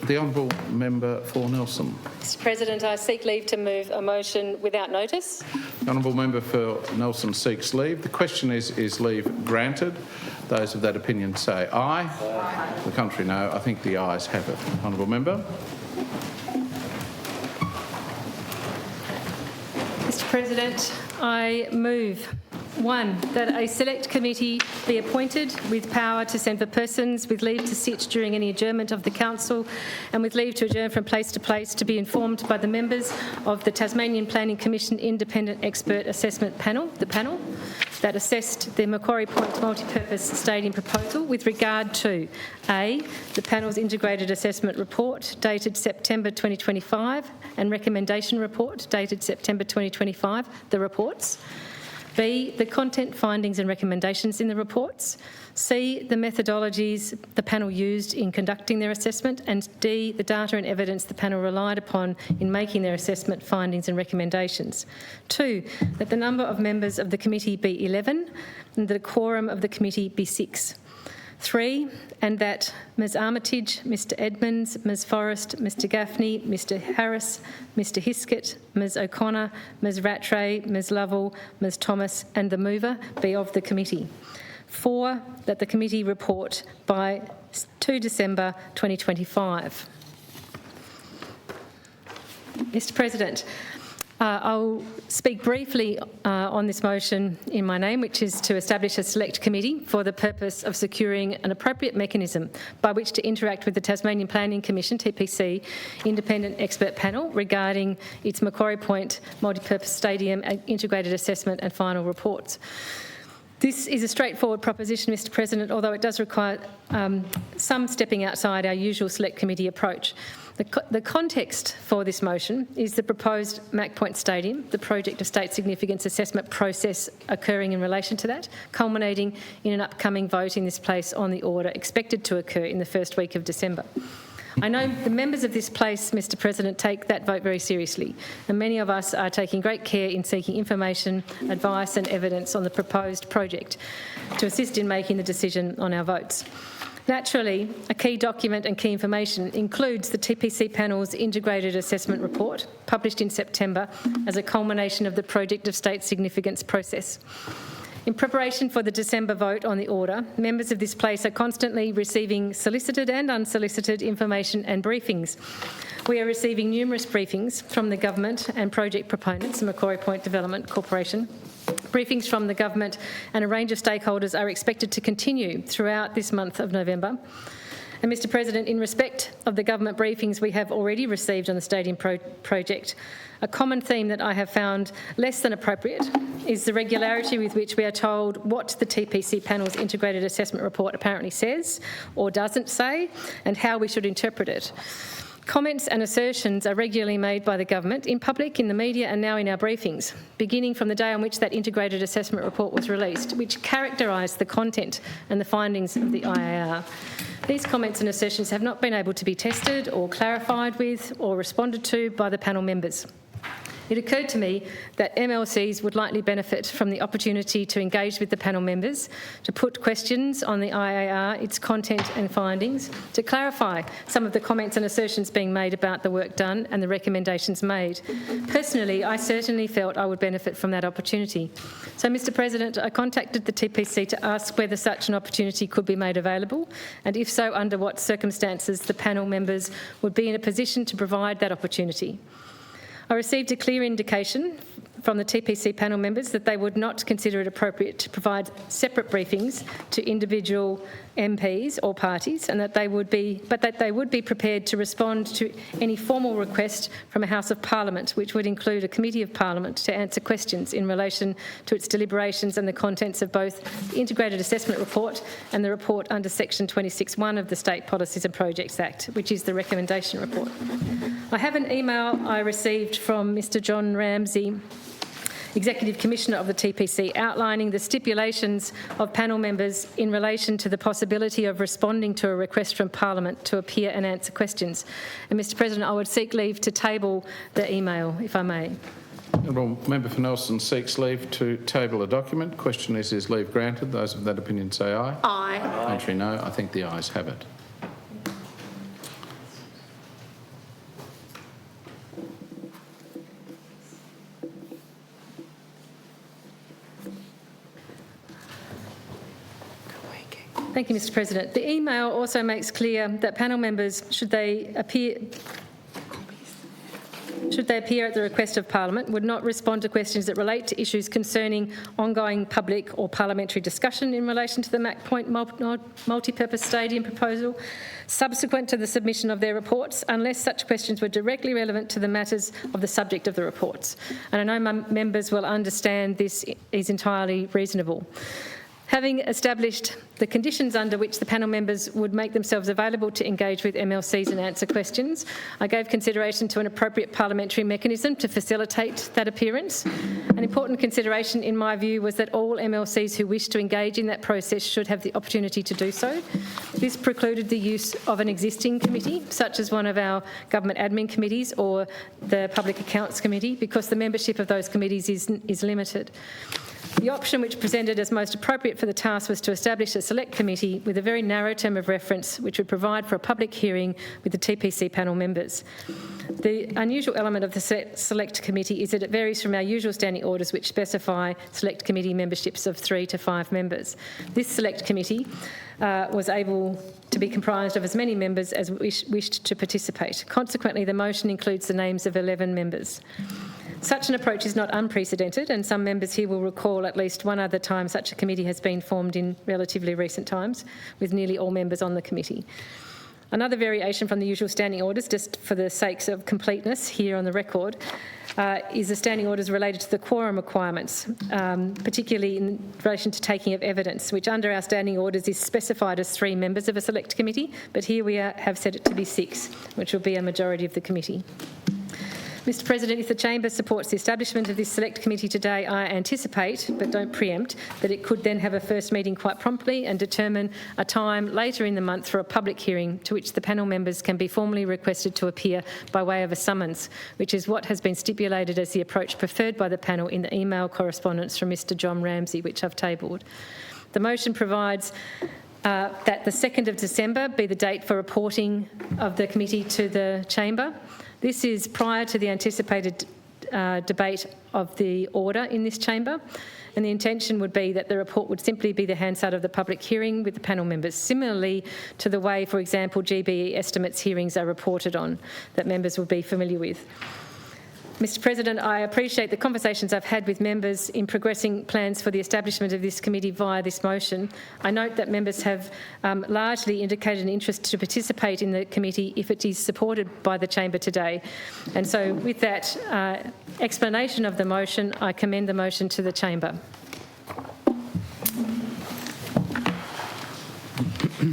The Honourable Member for Nelson. Mr President, I seek leave to move a motion without notice. The Honourable Member for Nelson seeks leave. The question is leave granted? Those of that opinion say aye. Aye. The contrary, no. I think the ayes have it. Honourable Member. Mr President, I move 1, that a select committee be appointed with power to send for persons with leave to sit during any adjournment of the Council and with leave to adjourn from place to place to be informed by the members of the Tasmanian Planning Commission Independent Expert Assessment Panel, the panel that assessed the Macquarie Point Multipurpose Stadium proposal with regard to A, the panel's integrated assessment report dated September 2025 and recommendation report dated September 2025, the reports. B, the content, findings and recommendations in the reports. C, the methodologies the panel used in conducting their assessment. And D, the data and evidence the panel relied upon in making their assessment, findings and recommendations. 2, that the number of members of the committee be 11 and the quorum of the committee be 6. 3, and that Ms Armitage, Mr Edmonds, Ms Forrest, Mr Gaffney, Mr Harris, Mr Hiskett, Ms O'Connor, Ms Rattray, Ms Lovell, Ms Thomas and the mover be of the committee. 4, that the committee report by 2 December 2025. Mr President, I'll speak briefly on this motion in my name, which is to establish a select committee for the purpose of securing an appropriate mechanism by which to interact with the Tasmanian Planning Commission, TPC, independent expert panel regarding its Macquarie Point Multipurpose Stadium integrated assessment and final reports. This is a straightforward proposition, Mr President, although it does require some stepping outside our usual select committee approach. The context for this motion is the proposed Macquarie Point Stadium, the project of state significance assessment process occurring in relation to that, culminating in an upcoming vote in this place on the order expected to occur in the first week of December. I know the members of this place, Mr President, take that vote very seriously, and many of us are taking great care in seeking information, advice and evidence on the proposed project to assist in making the decision on our votes. Naturally, a key document and key information includes the TPC panel's integrated assessment report, published in September as a culmination of the project of state significance process. In preparation for the December vote on the order, members of this place are constantly receiving solicited and unsolicited information and briefings. We are receiving numerous briefings from the government and project proponents, the Macquarie Point Development Corporation. Briefings from the government and a range of stakeholders are expected to continue throughout this month of November. And Mr President, in respect of the government briefings we have already received on the stadium project, a common theme that I have found less than appropriate is the regularity with which we are told what the TPC panel's integrated assessment report apparently says or doesn't say and how we should interpret it. Comments and assertions are regularly made by the government, in public, in the media and now in our briefings, beginning from the day on which that integrated assessment report was released, which characterised the content and the findings of the IAR. These comments and assertions have not been able to be tested or clarified with or responded to by the panel members. It occurred to me that MLCs would likely benefit from the opportunity to engage with the panel members, to put questions on the IAR, its content and findings, to clarify some of the comments and assertions being made about the work done and the recommendations made. Personally, I certainly felt I would benefit from that opportunity. So, Mr President, I contacted the TPC to ask whether such an opportunity could be made available, and if so, under what circumstances the panel members would be in a position to provide that opportunity. I received a clear indication from the TPC panel members that they would not consider it appropriate to provide separate briefings to individual MPs or parties, and that they would be prepared to respond to any formal request from a House of Parliament, which would include a Committee of Parliament to answer questions in relation to its deliberations and the contents of both the Integrated Assessment Report and the report under Section 26(1) of the State Policies and Projects Act, which is the recommendation report. I have an email I received from Mr John Ramsey, Executive Commissioner of the TPC, outlining the stipulations of panel members in relation to the possibility of responding to a request from Parliament to appear and answer questions. And Mr President, I would seek leave to table the email, if I may. Honourable Member for Nelson seeks leave to table a document. Question is leave granted? Those of that opinion say aye. Aye. Contrary, no. I think the ayes have it. Thank you, Mr President. The email also makes clear that panel members, should they appear at the request of Parliament, would not respond to questions that relate to issues concerning ongoing public or parliamentary discussion in relation to the Macquarie Point multi-purpose stadium proposal subsequent to the submission of their reports, unless such questions were directly relevant to the matters of the subject of the reports. And I know my members will understand this is entirely reasonable. Having established the conditions under which the panel members would make themselves available to engage with MLCs and answer questions, I gave consideration to an appropriate parliamentary mechanism to facilitate that appearance. An important consideration, in my view, was that all MLCs who wish to engage in that process should have the opportunity to do so. This precluded the use of an existing committee, such as one of our government admin committees or the Public Accounts Committee, because the membership of those committees is limited. The option which presented as most appropriate for the task was to establish a select committee with a very narrow term of reference which would provide for a public hearing with the TPC panel members. The unusual element of the select committee is that it varies from our usual standing orders which specify select committee memberships of 3 to 5 members. This select committee was able to be comprised of as many members as wished to participate. Consequently, the motion includes the names of 11 members. Such an approach is not unprecedented, and some members here will recall at least one other time such a committee has been formed in relatively recent times, with nearly all members on the committee. Another variation from the usual standing orders, just for the sakes of completeness here on the record, is the standing orders related to the quorum requirements, particularly in relation to taking of evidence, which under our standing orders is specified as 3 members of a select committee, but here we have set it to be 6, which will be a majority of the committee. Mr President, if the Chamber supports the establishment of this select committee today, I anticipate, but don't preempt, that it could then have a first meeting quite promptly and determine a time later in the month for a public hearing to which the panel members can be formally requested to appear by way of a summons, which is what has been stipulated as the approach preferred by the panel in the email correspondence from Mr John Ramsey, which I've tabled. The motion provides that the 2nd of December be the date for reporting of the committee to the Chamber. This is prior to the anticipated debate of the order in this chamber, and the intention would be that the report would simply be the Hansard of the public hearing with the panel members, similarly to the way, for example, GBE estimates hearings are reported on, that members will be familiar with. Mr President, I appreciate the conversations I've had with members in progressing plans for the establishment of this committee via this motion. I note that members have largely indicated an interest to participate in the committee if it is supported by the Chamber today. And so with that explanation of the motion, I commend the motion to the Chamber.